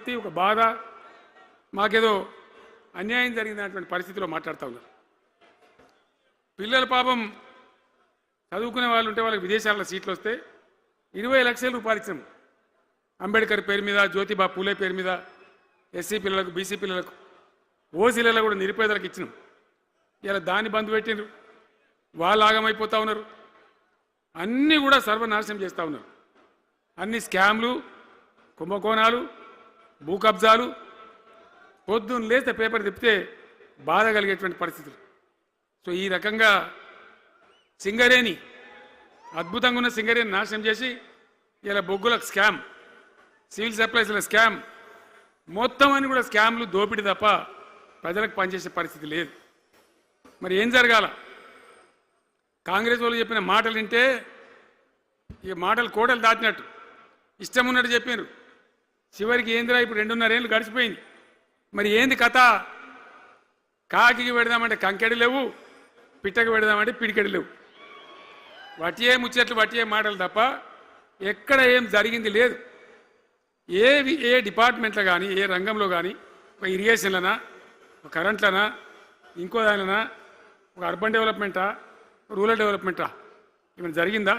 ఆర్తి ఒక బాధ మాకేదో అన్యాయం జరిగినటువంటి పరిస్థితిలో మాట్లాడుతూ ఉన్నారు. పిల్లల పాపం చదువుకునే వాళ్ళు ఉంటే వాళ్ళకి విదేశాల్లో సీట్లు వస్తే 20 లక్షల రూపాయలు ఇచ్చాం. అంబేద్కర్ పేరు మీద, జ్యోతిబా పూలే పేరు మీద ఎస్సీ పిల్లలకు, బీసీ పిల్లలకు, ఓసీలలో కూడా నిరుపేదలకు ఇచ్చినాం. ఇలా దాన్ని బంద్ పెట్టినారు. వాళ్ళు ఆగమైపోతూ ఉన్నారు. అన్నీ కూడా సర్వనాశనం చేస్తూ ఉన్నారు. అన్ని స్కామ్లు, కుంభకోణాలు, భూ కబ్జాలు. పొద్దున్న లేస్తే పేపర్ తిప్పితే బాధ కలిగేటువంటి పరిస్థితులు. సో ఈ రకంగా సింగరేణి, అద్భుతంగా ఉన్న సింగరేణి నాశనం చేసి ఇలా బొగ్గులకు స్కామ్, సివిల్ సప్లైస్ల స్కామ్, మొత్తం అని కూడా స్కామ్లు, దోపిడీ తప్ప ప్రజలకు పనిచేసే పరిస్థితి లేదు. మరి ఏం జరగాల? కాంగ్రెస్ వాళ్ళు చెప్పిన మాటలు వింటే ఈ మాటలు కోటలు దాటినట్టు ఇష్టం ఉన్నట్టు చెప్పారు. చివరికి ఏందిరా ఇప్పుడు 2.5 ఏళ్ళు గడిచిపోయింది. మరి ఏంది కథ? కాకికి పెడదామంటే కంకెడి లేవు, పిట్టకి పెడదామంటే పిడికెడి లేవు. వటియే ముచ్చట్లు, వటియే మాటలు తప్ప ఎక్కడ ఏం జరిగింది లేదు. ఏ డిపార్ట్మెంట్లో కానీ, ఏ రంగంలో కానీ, ఒక ఇరిగేషన్లనా, ఒక కరెంట్లనా, ఇంకో దానిలనా, ఒక అర్బన్ డెవలప్మెంటా, రూరల్ డెవలప్మెంటా ఏమైనా జరిగిందా?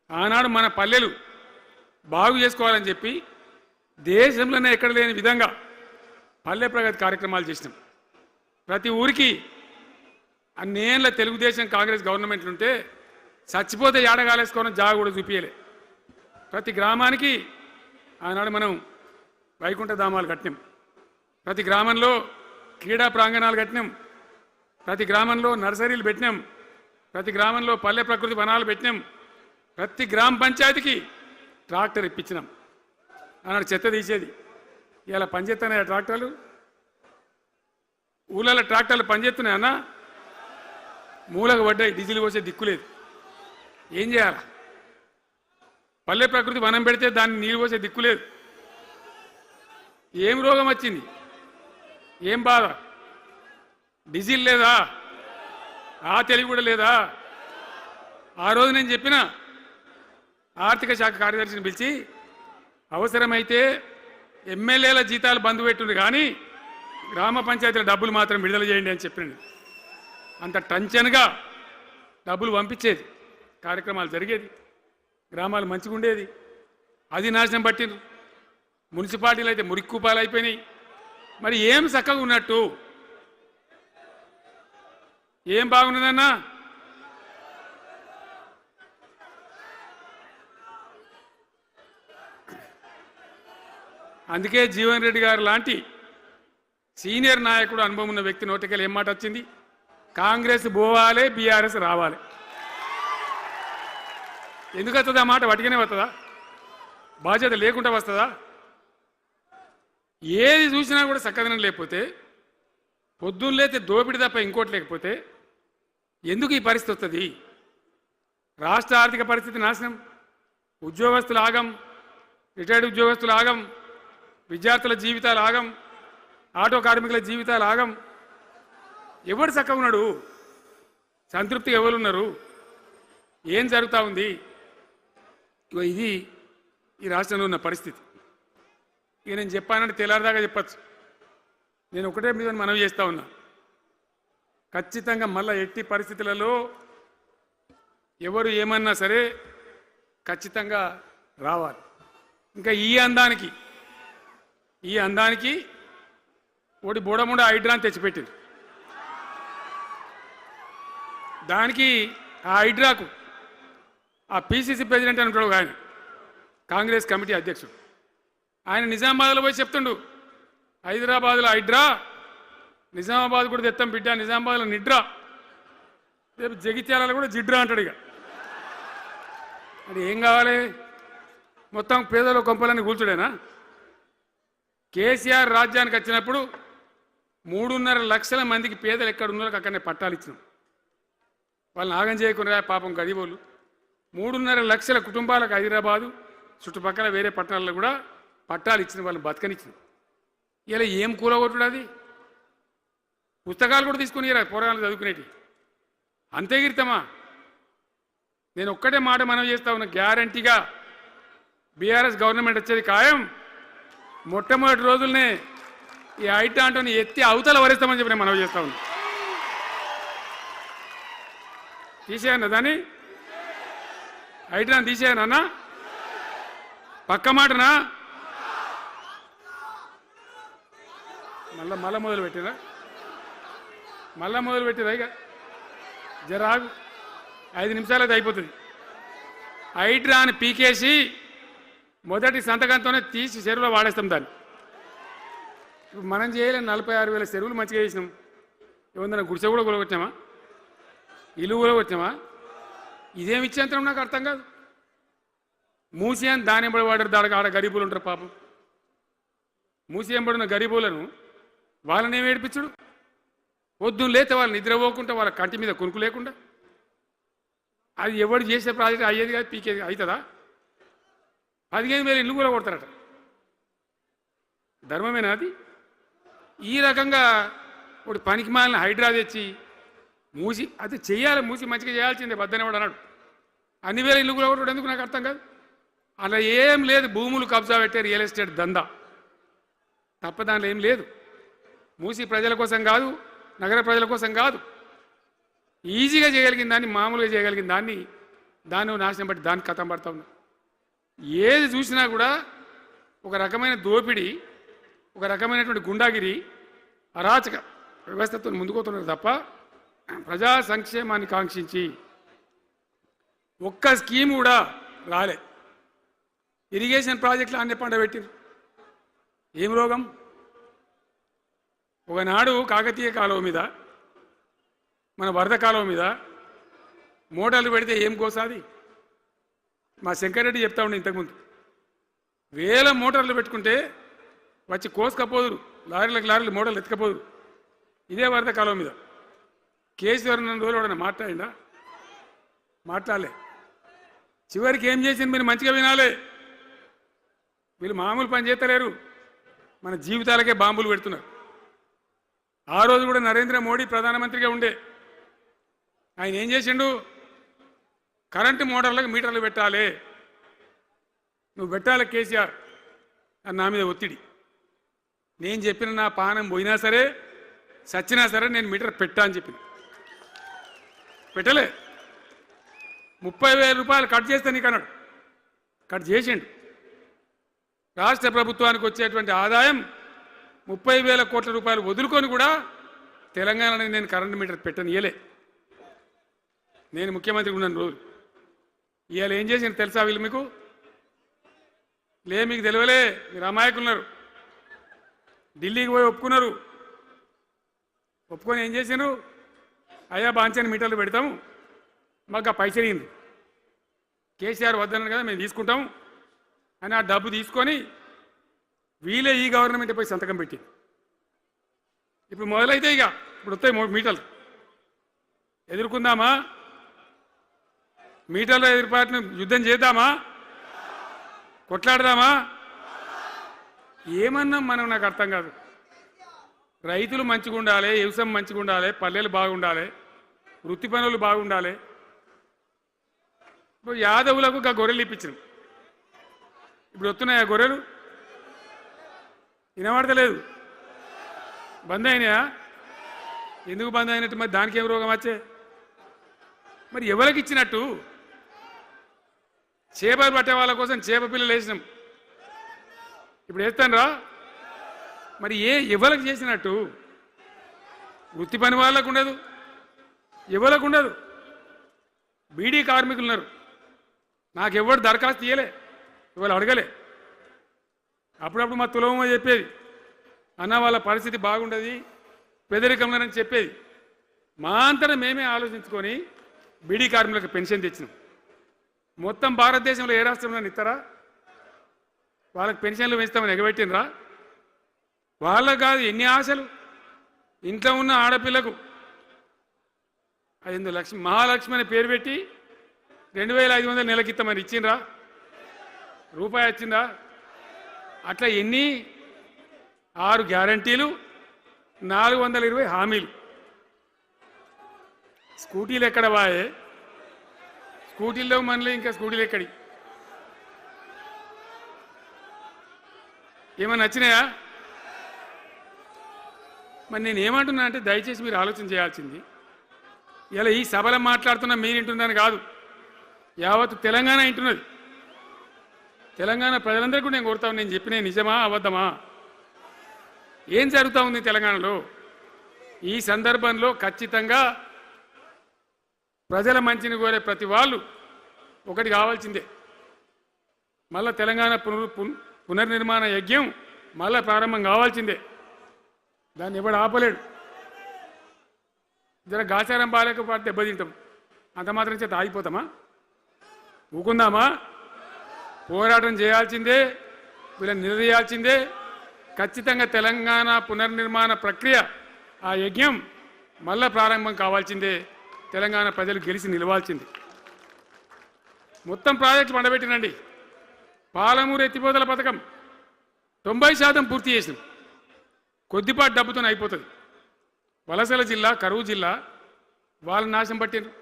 ఆనాడు మన పల్లెలు బాగు చేసుకోవాలని చెప్పి దేశంలోనే ఎక్కడ లేని విధంగా పల్లె ప్రగతి కార్యక్రమాలు చేసినాం. ప్రతి ఊరికి అన్నేళ్ళ తెలుగుదేశం కాంగ్రెస్ గవర్నమెంట్లు ఉంటే చచ్చిపోతే ఏడగాలేసుకోవడం జాగా కూడా చూపించలే. ప్రతి గ్రామానికి ఆనాడు మనం వైకుంఠ ధామాలు కట్టినాం. ప్రతి గ్రామంలో క్రీడా ప్రాంగణాలు కట్టినాం. ప్రతి గ్రామంలో నర్సరీలు పెట్టినాం. ప్రతి గ్రామంలో పల్లె ప్రకృతి వనాలు పెట్టినాం. ప్రతి గ్రామ పంచాయతీకి ట్రాక్టర్ ఇప్పించినాం. ఆనాడు చెత్త తీసేది. ఇలా పనిచేస్తున్నాయి ట్రాక్టర్లు. ఊళ్ళలో ట్రాక్టర్లు పనిచేస్తున్నాయి అన్న, మూలకు పడ్డాయి. డీజిల్ పోసే దిక్కులేదు. ఏం చేయాలి? పల్లె ప్రకృతి వనం పెడితే దాన్ని నీళ్ళు పోసే దిక్కులేదు. ఏం రోగం వచ్చింది? ఏం బాధ? డీజిల్ లేదా? ఆ తెలివి కూడా లేదా? ఆ రోజు నేను చెప్పిన ఆర్థిక శాఖ కార్యదర్శిని పిలిచి అవసరమైతే ఎమ్మెల్యేల జీతాలు బంద్ పెట్టుంది, కానీ గ్రామ పంచాయతీల డబ్బులు మాత్రం విడుదల చేయండి అని చెప్పినండి. అంత టెన్షన్గా డబ్బులు పంపించేది, కార్యక్రమాలు జరిగేది, గ్రామాలు మంచిగా ఉండేది. అది నాశనం పట్టిండ్రు. మున్సిపాలిటీలు అయితే మురిక్కుపాలు అయిపోయినాయి. మరి ఏం చక్కగా ఉన్నట్టు? ఏం బాగున్నదన్నా? అందుకే జీవన్ రెడ్డి గారు లాంటి సీనియర్ నాయకుడు, అనుభవం ఉన్న వ్యక్తి నోటికెళ్ళి ఏం మాట వచ్చింది? కాంగ్రెస్ పోవాలి, బీఆర్ఎస్ రావాలి. ఎందుకు వస్తుంది ఆ మాట? వటిగానే వస్తుందా? బాధ్యత లేకుండా వస్తుందా? ఏది చూసినా కూడా చక్కదనం లేకపోతే, పొద్దున్న లేతే దోపిడి తప్ప ఇంకోటి లేకపోతే ఎందుకు ఈ పరిస్థితి వస్తుంది? రాష్ట్ర ఆర్థిక పరిస్థితి నాశనం, ఉద్యోగస్తులు ఆగం, రిటైర్డ్ ఉద్యోగస్తులు ఆగం, విద్యార్థుల జీవితాలు ఆగం, ఆటో కార్మికుల జీవితాలు ఆగం. ఎవరు చక్కగా ఉన్నాడు? సంతృప్తి ఎవరున్నారు? ఏం జరుగుతూ ఉంది? ఇది ఈ రాష్ట్రంలో ఉన్న పరిస్థితి. ఇక నేను చెప్పానంటే తెల్లారిదాకా చెప్పచ్చు. నేను ఒకటే మీద మనవి చేస్తూ ఉన్నా, ఖచ్చితంగా మళ్ళీ ఎట్టి పరిస్థితులలో ఎవరు ఏమన్నా సరే ఖచ్చితంగా రావాలి. ఇంకా ఈ అందానికి ఒకటి బోడముండ హైడ్రాని తెచ్చిపెట్టింది. దానికి ఆ హైడ్రాకు ఆ పిసిసి ప్రెసిడెంట్ అని ఉంటాడు ఆయన, కాంగ్రెస్ కమిటీ అధ్యక్షుడు, ఆయన నిజామాబాద్లో పోయి చెప్తుండు, హైదరాబాద్లో హైడ్రా, నిజామాబాద్ కూడా తెత్తాం బిడ్డ, నిజామాబాద్లో నిడ్రా, రేపు జగిత్యాలలో కూడా జిడ్రా అంటాడు. ఇక అది ఏం కావాలి? మొత్తం పేదల కొంపలన్నీ కూల్చుడేనా? కేసీఆర్ రాజ్యానికి వచ్చినప్పుడు 3.5 లక్షల మందికి పేదలు ఎక్కడ ఉన్నారో అక్కడనే పట్టాలు ఇచ్చినాం. వాళ్ళని ఆగం చేయకుండా పాపం గరీబోళ్ళు 3.5 లక్షల కుటుంబాలకు హైదరాబాదు చుట్టుపక్కల వేరే పట్టణాల్లో కూడా పట్టాలు ఇచ్చిన వాళ్ళని బతకనిచ్చినాం. ఇలా ఏం కూలగొట్టుడు? అది పుస్తకాలు కూడా తీసుకుని పోరాటాలు చదువుకునేటి అంతే గిరితమా? నేను ఒక్కటే మాట మనవి చేస్తా ఉన్నా, గ్యారంటీగా బీఆర్ఎస్ గవర్నమెంట్ వచ్చేది ఖాయం. మొట్టమొదటి రోజులనే ఈ హైడ్రాంటోని ఎత్తి అవతల వరేస్తామని చెప్పి నేను మనవి చేస్తా ఉన్నాను. తీసేయన్న దాన్ని, హైడ్రాన్ తీసేయనన్నా, పక్క మాటనా? మళ్ళా మొదలు పెట్టిరా, ఇక జరాగు 5 నిమిషాలు అది అయిపోతుంది. హైడ్రాన్ పీకేసి మొదటి సంతకంతోనే తీసి చెరువులో వాడేస్తాం దాన్ని. ఇప్పుడు మనం చేయలేం. 46,000 చెరువులు మంచిగా చేసినాం. ఏమన్నా గుడిసె కూడా కొలగొట్టినామా? ఇల్లు కొలగొట్టినామా? ఇదేమి ఇచ్చేంతరం నాకు అర్థం కాదు. మూసి అని దాని ఎంబడి వాడారు. దానికి ఆడ గరీబులు ఉంటారు పాపం. మూసి ఎంబడిన గరీబులను వాళ్ళని ఏమి ఏడిపించడు? పొద్దున్న లేతే వాళ్ళు నిద్రపోకుండా, వాళ్ళ కంటి మీద కొనుక్కు లేకుండా, అది ఎవడు చేసే ప్రాజెక్ట్ అయ్యేది కాదు, పీకేది అవుతుందా? 15,000 ఇల్లు కూడా కొడతారట. ధర్మమేనా అది? ఈ రకంగా ఒక పనికి మాలిన హైడ్రా తెచ్చి మూసి అది చెయ్యాలి, మూసి మంచిగా చేయాల్సిందే వద్దనే వాడు అన్నాడు. అన్ని వేల ఇల్లు కూడా కొట్టడం ఎందుకు నాకు అర్థం కాదు. అలా ఏం లేదు. భూములు కబ్జా పెట్టే రియల్ ఎస్టేట్ దందా తప్ప దానిలో ఏం లేదు. మూసి ప్రజల కోసం కాదు, నగర ప్రజల కోసం కాదు. ఈజీగా చేయగలిగిన దాన్ని, మామూలుగా చేయగలిగిన దాన్ని నాశనం బట్టి దానికి కథం పడతా ఉన్నా. ఏది చూసినా కూడా ఒక రకమైన దోపిడీ, ఒక రకమైనటువంటి గుండాగిరి, అరాచక వ్యవస్థతో ముందుకోతున్నారు తప్ప ప్రజా సంక్షేమాన్ని కాంక్షించి ఒక్క స్కీమ్ కూడా రాలే. ఇరిగేషన్ ప్రాజెక్టులు అన్ని పండబెట్టిరు. ఏం రోగం? ఒకనాడు కాకతీయ కాలువ మీద, మన వరద కాలువ మీద మోటార్లు పెడితే ఏం కోసాది? మా శంకరెడ్డి చెప్తా ఉండే ఇంతకుముందు, 1000 మోటార్లు పెట్టుకుంటే వచ్చి కోసుకపోదురు, లారీలు మోటార్లు ఎత్తుకపోదురు. ఇదే వరద కాలువ మీద కేసీఆర్ రోజులు వాడన్నా మాట్లాడిందా? మాట్లాడలే. చివరికి ఏం చేసింది మీరు మంచిగా వినాలి. వీళ్ళు మామూలు పని చేస్తలేరు, మన జీవితాలకే బాంబులు పెడుతున్నారు. ఆ రోజు కూడా నరేంద్ర మోడీ ప్రధానమంత్రిగా ఉండే ఆయన ఏం చేసిండు? కరెంటు మోటార్లకు మీటర్లు పెట్టాలి, నువ్వు పెట్టాలి కేసీఆర్ అని నా మీద ఒత్తిడి. నేను చెప్పిన నా పానం పోయినా సరే, సచ్చినా సరే నేను మీటర్ పెట్టా అని చెప్పిన. పెట్టలే. 30,000 రూపాయలు కట్ చేస్తే నీకు అన్నాడు. కట్ చేసిండు. రాష్ట్ర ప్రభుత్వానికి వచ్చేటువంటి ఆదాయం 30,000 కోట్ల రూపాయలు వదులుకొని కూడా తెలంగాణలో నేను కరెంటు మీటర్ పెట్టనియలే. నేను ముఖ్యమంత్రి ఉన్నాను రోజు. ఇవాళ ఏం చేసిండు తెలుసా వీళ్ళు మీకు? మీకు తెలియలే, మీరు అమాయకులున్నారు. ఢిల్లీకి పోయి ఒప్పుకున్నారు. ఒప్పుకొని ఏం చేసిండ్రు? అయ్యా బాంచని మీటర్లు పెడతాము, మాకు ఆ పైసలు ఇయ్యండి, కేసీఆర్ వద్దన్నారు కదా మేము తీసుకుంటాము అని ఆ డబ్బు తీసుకొని వీళ్ళే ఈ గవర్నమెంట్ పోయి సంతకం పెట్టి ఇప్పుడు మొదలైతే ఇక ఇప్పుడు వస్తాయి మీటర్లు. ఎదుర్కొందామా? మీటర్ల ఎదురుపాటును యుద్ధం చేద్దామా? కొట్లాడదామా? ఏమన్నాం మనం? నాకు అర్థం కాదు. రైతులు మంచిగా ఉండాలి, వ్యవసాయం మంచిగా ఉండాలి, పల్లెలు బాగుండాలి, వృత్తి పనులు బాగుండాలి. ఇప్పుడు యాదవులకు ఒక గొర్రెలు ఇప్పించినాం. ఇప్పుడు వస్తున్నాయి ఆ గొర్రెలు? వినబడతలేదు. బంద్ అయినాయా? ఎందుకు బంద్ అయినట్టు? మరి దానికి ఏం రోగం వచ్చే? మరి ఎవరికి ఇచ్చినట్టు? చేపలు పట్టే వాళ్ళ కోసం చేప పిల్లలు వేసినాం, ఇప్పుడు వేస్తాను రా. మరి ఎవరికి చేసినట్టు? వృత్తి పని వాళ్ళకు ఉండదు, ఎవరికి ఉండదు. బీడీ కార్మికులు ఉన్నారు, నాకెవ్వరు దరఖాస్తు ఇయ్యలే, ఇవాళ అడగలే. అప్పుడప్పుడు మా తులవమ్మ చెప్పేది, అన్న వాళ్ళ పరిస్థితి బాగుండదు పేదరికంలోనని చెప్పేది. మా అంతటా మేమే ఆలోచించుకొని బీడీ కార్మికులకు పెన్షన్ తెచ్చినాం. మొత్తం భారతదేశంలో ఏ రాష్ట్రంలో ఇస్తారా? వాళ్ళకి పెన్షన్లు పెంచుతామని ఎగబెట్టినరా? వాళ్ళకు కాదు, ఎన్ని ఆశలు. ఇంట్లో ఉన్న ఆడపిల్లకు 5 లక్షలు మహాలక్ష్మి అని పేరు పెట్టి 2,500 నెలకిస్తామని ఇచ్చిండ్రా? రూపాయి వచ్చిందా? అట్లా ఎన్ని? 6 గ్యారంటీలు, 420 హామీలు. స్కూటీలు ఎక్కడ వాయే? స్కూటీల్లో మనలే, ఇంకా స్కూటీలు ఎక్కడి? ఏమన్నా నచ్చినాయా? మరి నేను ఏమంటున్నా అంటే దయచేసి మీరు ఆలోచన చేయాల్సింది ఇలా ఈ సభలో మాట్లాడుతున్నా మీరు వింటున్నాను కాదు, యావత్ తెలంగాణ వింటున్నది. తెలంగాణ ప్రజలందరికీ నేను కోరుతాను, నేను చెప్పిన నిజమా అబద్ధమా, ఏం జరుగుతూ ఉంది తెలంగాణలో? ఈ సందర్భంలో ఖచ్చితంగా ప్రజల మంచిని కోరే ప్రతి వాళ్ళు ఒకటి కావాల్సిందే, మళ్ళా తెలంగాణ పునర్నిర్మాణ యజ్ఞం మళ్ళా ప్రారంభం కావాల్సిందే. దాన్ని ఎవడు ఆపలేడు. జర గాచారం బాలేకపోతే దెబ్బతింటాం, అంత మాత్రం చేత ఆగిపోతామా? ఊకుందామా? పోరాటం చేయాల్సిందే, వీళ్ళని నిలదీయాల్సిందే. ఖచ్చితంగా తెలంగాణ పునర్నిర్మాణ ప్రక్రియ ఆ యజ్ఞం మళ్ళా ప్రారంభం కావాల్సిందే. తెలంగాణ ప్రజలు గెలిచి నిలవాల్సింది. మొత్తం ప్రాజెక్టు పండబెట్టినండి. పాలమూరు ఎత్తిపోతల పథకం 90% పూర్తి చేసినాం. కొద్దిపాటి డబ్బుతో అయిపోతుంది. వలసల జిల్లా, కరువు జిల్లా వాళ్ళ నాశనం పట్టిండ్రు.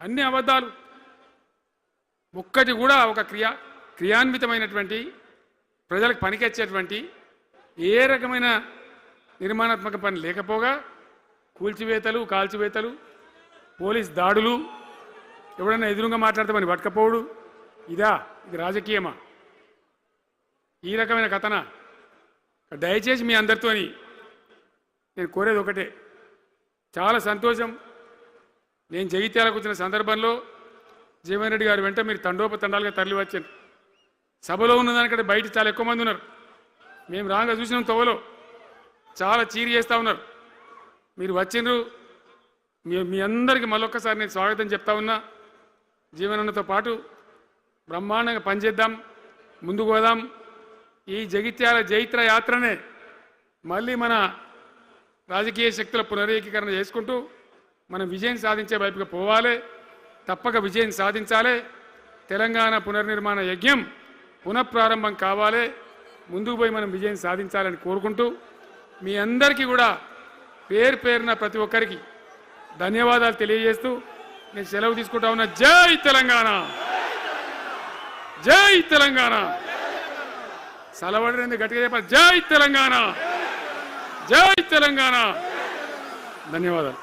అన్ని అబద్ధాలు, ఒక్కటి కూడా ఒక క్రియాన్వితమైనటువంటి ప్రజలకు పనికొచ్చేటువంటి ఏ రకమైన నిర్మాణాత్మక పని లేకపోగా కూల్చివేతలు, కాల్చివేతలు, పోలీస్ దాడులు, ఎవడన్నా ఎదురుగా మాట్లాడితే మరి పట్టుకపోవడు. ఇది రాజకీయమా? ఈ రకమైన కథన? దయచేసి మీ అందరితోని నేను కోరేది ఒకటే, చాలా సంతోషం. నేను జగిత్యాలకు వచ్చిన సందర్భంలో జీవన్ రెడ్డి గారు వెంట మీరు తండోపతండాలుగా తరలి వచ్చారు. సభలో ఉన్నదానికంటే బయట చాలా ఎక్కువ మంది ఉన్నారు. మేము రాగా చూసినాం, తోవలో చాలా చీరి చేస్తూ ఉన్నారు. మీరు వచ్చిండ్రు, మీ అందరికీ మళ్ళొక్కసారి నేను స్వాగతం చెప్తా ఉన్నా. జీవనన్నతో పాటు బ్రహ్మాండంగా పనిచేద్దాం, ముందుకు పోదాం. ఈ జగిత్యాల జైత్ర యాత్రనే మళ్ళీ మన రాజకీయ శక్తుల పునరేకీకరణ చేసుకుంటూ మనం విజయం సాధించే వైపుగా పోవాలి. తప్పక విజయం సాధించాలి. తెలంగాణ పునర్నిర్మాణ యజ్ఞం పునఃప్రారంభం కావాలి. ముందుకు పోయి మనం విజయం సాధించాలని కోరుకుంటూ మీ అందరికీ కూడా పేరు పేరున ప్రతి ఒక్కరికి ధన్యవాదాలు తెలియజేస్తూ నేను సెలవు తీసుకుంటా ఉన్నా. జై తెలంగాణ, జై తెలంగాణ. సలవడి గట్టిగా చెప్పాలి. జై తెలంగాణ, జై తెలంగాణ. ధన్యవాదాలు.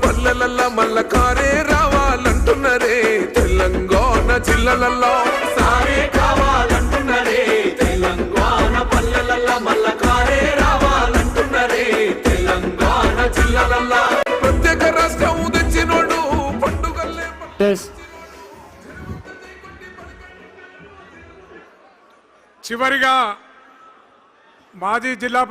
పల్లెలల్లా మల్ల కారే రావాలంటున్నరే, తెలంగాణ జిల్లాలల్లో సారే కావాలంటున్నరే, తెలంగాణ పల్లెలల్లా మల్ల కారే రావాలంటున్నరే, తెలంగాణ జిల్లాలల్లో ప్రత్యేక రాష్ట్రం తెచ్చినోడు పండుగల్లే. చివరిగా మాజీ జిల్లా